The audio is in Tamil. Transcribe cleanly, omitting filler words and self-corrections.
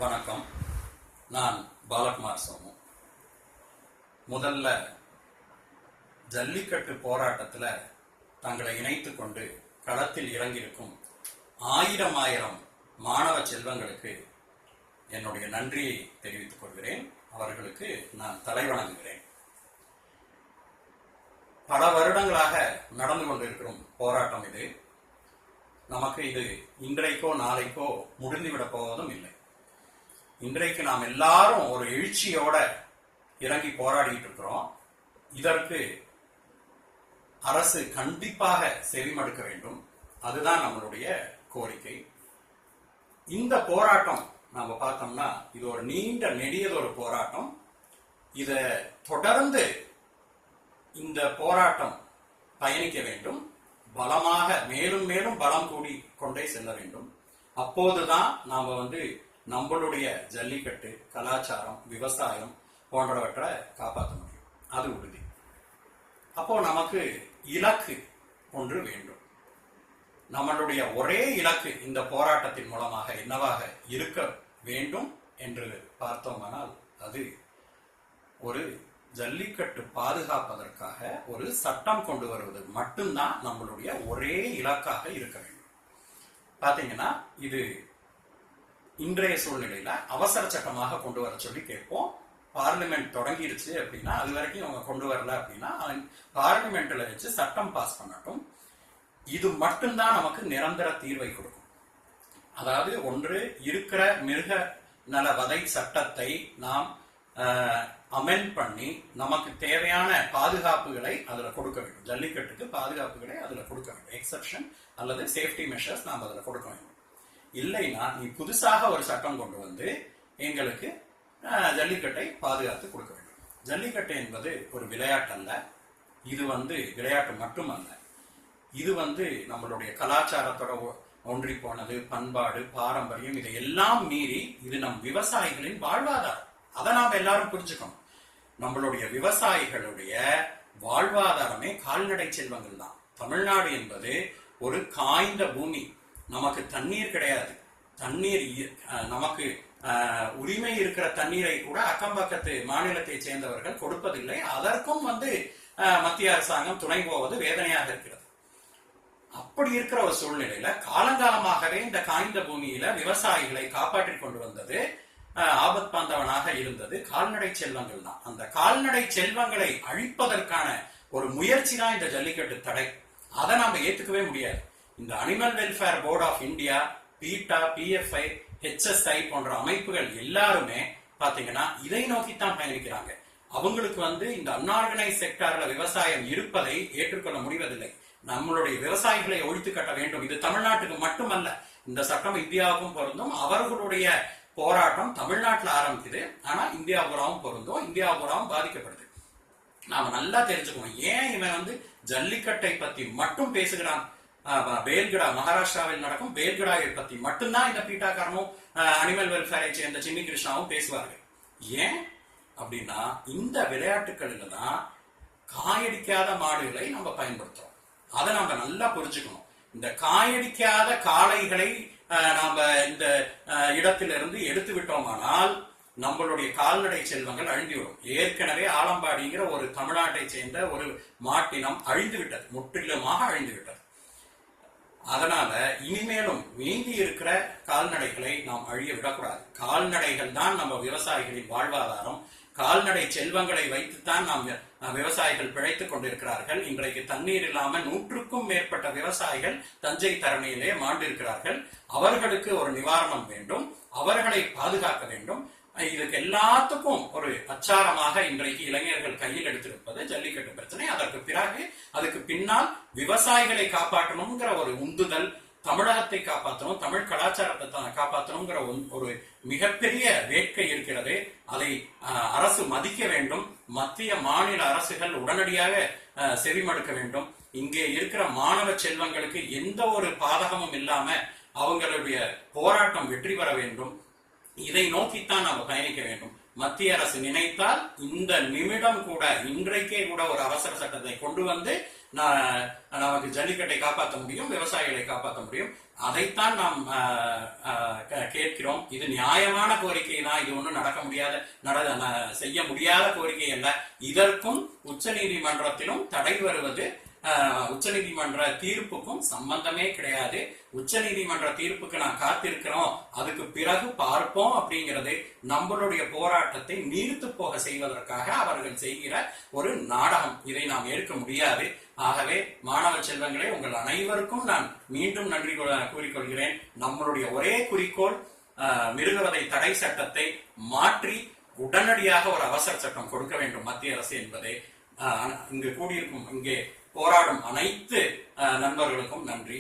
வணக்கம். நான் பாலகுமார் சோமு. முதல்ல ஜல்லிக்கட்டு போராட்டத்தில் தங்களை இணைத்து கொண்டு களத்தில் இறங்கியிருக்கும் ஆயிரம் மாணவ செல்வங்களுக்கு என்னுடைய நன்றியை தெரிவித்துக் கொள்கிறேன். அவர்களுக்கு நான் தலைவணங்குகிறேன். பல வருடங்களாக நடந்து கொண்டிருக்கும் போராட்டம் இது. நமக்கு இது இன்றைக்கோ நாளைக்கோ முடிந்துவிடப் போவதும் இல்லை. இன்றைக்கு நாம் எல்லாரும் ஒரு எழுச்சியோட இறங்கி போராடிட்டு இருக்கிறோம். இதற்கு அரசு கண்டிப்பாக செவிமடுக்க வேண்டும். அதுதான் நம்மளுடைய கோரிக்கை. இந்த போராட்டம் நாம பார்த்தோம்னா இது ஒரு நீண்ட நெடியதொரு போராட்டம். இத தொடர்ந்து இந்த போராட்டம் பயணிக்க வேண்டும். பலமாக மேலும் மேலும் பலம் கூடி கொண்டே செல்ல வேண்டும். அப்போதுதான் நாம நம்மளுடைய ஜல்லிக்கட்டு கலாச்சாரம், விவசாயம் போன்றவற்றை காப்பாற்ற முடியும். அது உறுதி. அப்போ நமக்கு இலக்கு ஒன்று வேண்டும். நம்மளுடைய ஒரே இலக்கு இந்த போராட்டத்தின் மூலமாக என்னவாக இருக்க வேண்டும் என்று பார்த்தோமானால் அது ஒரு ஜல்லிக்கட்டு பாதுகாப்பதற்காக ஒரு சட்டம் கொண்டு வருவது மட்டும்தான் நம்மளுடைய ஒரே இலக்காக இருக்க வேண்டும். பாத்தீங்கன்னா இது இன்றைய சூழ்நிலையில அவசர சட்டமாக கொண்டு வர சொல்லி கேட்போம். பார்லிமெண்ட் தொடங்கிருச்சு அப்படின்னா, அது வரைக்கும் அவங்க கொண்டு வரல அப்படின்னா பார்லிமெண்ட்ல வச்சு சட்டம் பாஸ் பண்ணட்டும். இது மட்டும்தான் நமக்கு நிரந்தர தீர்வை கொடுக்கும். அதாவது ஒன்று, இருக்கிற மிருக நல வதை சட்டத்தை நாம் அமெண்ட் பண்ணி நமக்கு தேவையான பாதுகாப்புகளை அதுல கொடுக்க வேண்டும். ஜல்லிக்கட்டுக்கு பாதுகாப்புகளை அதுல கொடுக்க வேண்டும். எக்ஸப்ஷன் அல்லது சேஃப்டி மெஷர்ஸ் நாம் அதுல கொடுக்க வேண்டும். இல்லைன்னா நீ புதுசாக ஒரு சட்டம் கொண்டு வந்து எங்களுக்கு ஜல்லிக்கட்டை பாதுகாத்து கொடுக்க வேண்டும். ஜல்லிக்கட்டு என்பது ஒரு விளையாட்டு அல்ல. இது விளையாட்டு மட்டுமல்ல. இது நம்மளுடைய கலாச்சாரத்தோட ஒன்றி போனது, பண்பாடு, பாரம்பரியம், இதையெல்லாம் மீறி இது நம் விவசாயிகளின் வாழ்வாதாரம். அதை நாம் எல்லாரும் புரிஞ்சுக்கணும். நம்மளுடைய விவசாயிகளுடைய வாழ்வாதாரமே கால்நடை செல்வங்கள் தான். தமிழ்நாடு என்பது ஒரு காய்ந்த பூமி. நமக்கு தண்ணீர் கிடையாது. தண்ணீர் நமக்கு உரிமை இருக்கிற தண்ணீரை கூட அக்கம் பக்கத்து மாநிலத்தை சேர்ந்தவர்கள் கொடுப்பதில்லை. அதற்கும் மத்திய அரசாங்கம் துணை போவது வேதனையாக இருக்கிறது. அப்படி இருக்கிற ஒரு சூழ்நிலையில காலங்காலமாகவே இந்த காய்ந்த பூமியில விவசாயிகளை காப்பாற்றிக் கொண்டு வந்தது, ஆபத் பாந்தவனாக இருந்தது கால்நடை செல்வங்கள் தான். அந்த கால்நடை செல்வங்களை அழிப்பதற்கான ஒரு முயற்சி தான் இந்த ஜல்லிக்கட்டு தடை. அதை நாம ஏத்துக்கவே முடியாது. இந்த animal welfare board of India, PETA, PFI, HSI போன்ற அமைப்புகள் எல்லாருமே பாத்தீங்கன்னா இதை நோக்கித்தான் பயணிக்கிறாங்க. அவங்களுக்கு இந்த அன்ஆர்கனைஸ் செக்டார்ல விவசாயம் இருப்பதை ஏற்றுக்கொள்ள முடிவதில்லை. நம்மளுடைய விவசாயிகளை ஒழித்து கட்ட வேண்டும். இது தமிழ்நாட்டுக்கு மட்டுமல்ல, இந்த சட்டம் இந்தியாவுக்கும் பொருந்தும். அவர்களுடைய போராட்டம் தமிழ்நாட்டில் ஆரம்பிக்குது, ஆனா இந்தியா பூராவும் பொருந்தும். இந்தியா பூராவும் பாதிக்கப்படுது. நாம நல்லா தெரிஞ்சுக்கணும். ஏன் இவன் ஜல்லிக்கட்டை பத்தி மட்டும் பேசுகிறான்? பேல்கடா, மகாராஷ்டிராவில் நடக்கும் பேல்கடாவை பத்தி மட்டும்தான் இந்த பீட்டாக்காரனும் அனிமல் வெல்ஃபேரை சேர்ந்த சின்னி கிருஷ்ணாவும் பேசுவார்கள். ஏன் அப்படின்னா இந்த விளையாட்டுகளில தான் காயடிக்காத மாடுகளை நம்ம பயன்படுத்துறோம். அதை நம்ம நல்லா புரிஞ்சுக்கணும். இந்த காயடிக்காத காளைகளை நாம இந்த இடத்திலிருந்து எடுத்து விட்டோமானால் நம்மளுடைய கால்நடை செல்வங்கள் அழிந்துவிடும். ஏற்கனவே ஆலம்பாடிங்கிற ஒரு தமிழ்நாட்டை சேர்ந்த ஒரு மாட்டினம் அழிந்து விட்டது, முற்றிலுமாக அழிந்து விட்டது. அதனால இனிமேலும் மீதி இருக்கிற கால்நடைகளை நாம் அழிய விடக்கூடாது. கால்நடைகள் தான் நம்ம விவசாயிகளின் வாழ்வாதாரம். கால்நடை செல்வங்களை வைத்துத்தான் நாம் விவசாயிகள் பிழைத்துக் கொண்டிருக்கிறார்கள். இன்றைக்கு தண்ணீர் இல்லாம 100க்கும் மேற்பட்ட விவசாயிகள் தஞ்சை தரணியிலே மாண்டிருக்கிறார்கள். அவர்களுக்கு ஒரு நிவாரணம் வேண்டும். அவர்களை பாதுகாக்க வேண்டும். இதுக்கு எல்லாத்துக்கும் ஒரு அச்சாரமாக இன்றைக்கு இளைஞர்கள் கையில் எடுத்திருப்பது ஜல்லிக்கட்டு பிரச்சனை. அதற்கு பிறகு அதுக்கு பின்னால் விவசாயிகளை காப்பாற்றணுங்கிற ஒரு உந்துதல், தமிழகத்தை காப்பாற்றணும், தமிழ் கலாச்சாரத்தை காப்பாற்றணுங்கிற ஒரு மிகப்பெரிய வேட்கை இருக்கிறது. அதை அரசு மதிக்க வேண்டும். மத்திய மாநில அரசுகள் உடனடியாக செவிமடுக்க வேண்டும். இங்கே இருக்கிற மாணவ செல்வங்களுக்கு எந்த ஒரு பாதகமும் இல்லாம அவங்களுடைய போராட்டம் வெற்றி பெற வேண்டும். இதை நோக்கித்தான் நாம் பயணிக்க வேண்டும். மத்திய அரசு நினைத்தால் இந்த நிமிடம் கூட, இன்றைக்கே கூட ஒரு அவசர சட்டத்தை கொண்டு வந்து நமக்கு ஜல்லிக்கட்டை காப்பாற்ற முடியும், விவசாயிகளை காப்பாற்ற முடியும். அதைத்தான் நாம் கேட்கிறோம். இது நியாயமான கோரிக்கை தான். இது ஒன்றும் நடக்க முடியாத, செய்ய முடியாத கோரிக்கை அல்ல. இதற்கும் உச்ச நீதிமன்றத்திலும் தடை வருவது உச்சநீதிமன்ற தீர்ப்புக்கும் சம்பந்தமே கிடையாது. உச்சநீதிமன்ற தீர்ப்புக்கு நான் காத்திருக்கிறோம், அதுக்கு பிறகு பார்ப்போம் அப்படிங்கிறது நம்மளுடைய போராட்டத்தை நீர்த்து போக செய்வதற்காக அவர்கள் செய்கிற ஒரு நாடகம். இதை நாம் ஏற்க முடியாது. ஆகவே மாணவ செல்வங்களே, உங்கள் அனைவருக்கும் நான் மீண்டும் நன்றி கூறிக்கொள்கிறேன். நம்மளுடைய ஒரே குறிக்கோள் மிருகவதை தடை சட்டத்தை மாற்றி உடனடியாக ஒரு அவசர சட்டம் கொடுக்க வேண்டும் மத்திய அரசு என்பதை இங்கு கூடியிருக்கும், இங்கே போராடும் அனைத்து நண்பர்களுக்கும் நன்றி.